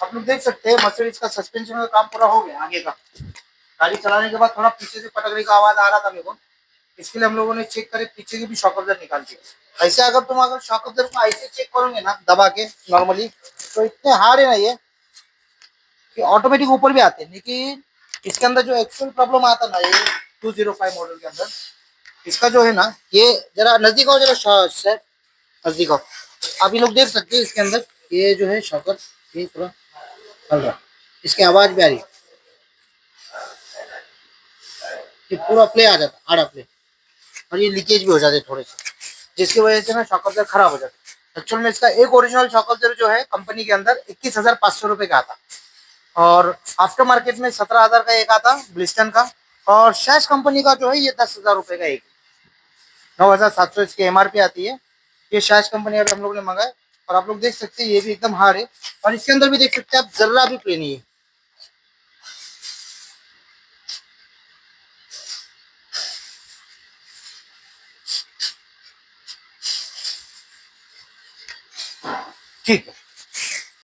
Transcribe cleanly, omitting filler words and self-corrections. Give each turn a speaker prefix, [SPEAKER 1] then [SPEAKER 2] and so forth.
[SPEAKER 1] आप लोग देख सकते हैं मर्सिडीज का सस्पेंशन का काम पूरा हो गया आगे का। गाड़ी चलाने के बाद थोड़ा पीछे से पटकने का आवाज आ रहा था मेरे को, इसके लिए हम लोगों ने चेक करे पीछे की भी शॉक अब्जर्वर निकाल दिया। ऐसे अगर तुम अगर शॉक अब्जर्वर को ऐसे चेक करोगे ना दबा के नॉर्मली, तो इतने हार्ड है ना ये कि ऑटोमेटिक ऊपर भी आते हैं। लेकिन इसके अंदर जो एक्चुअल प्रॉब्लम आता ना ये 205 मॉडल के अंदर, इसका जो है ना ये जरा नजदीक आओ, जरा सर नजदीक आओ। आप ये लोग देख सकते हैं इसके अंदर ये जो है शॉकर ये पूरा चल रहा है, इसकी आवाज भी आ रही है, ये पूरा प्ले आ जाता आड़ा प्ले, और ये लीकेज भी हो जाते थोड़े से, जिसकी वजह से ना शॉक अब्जर्वर खराब हो जाता है। एक्चुअल में इसका एक ओरिजिनल शॉक अब्जर्वर जो है कंपनी के अंदर 21,500 रुपए का आता, और आफ्टर मार्केट में 17,000 का एक आता ब्लिस्टन का, और शैश कंपनी का जो है ये 10,000 रुपए का एक, 9,700 इसकी एमआरपी आती है। ये शैश कंपनी अभी हम लोग ने मंगाया, और आप लोग देख सकते हैं ये भी एकदम हार्ड है, और इसके अंदर भी देख सकते हैं आप जर्रा भी प्ले नहीं है। ठीक है।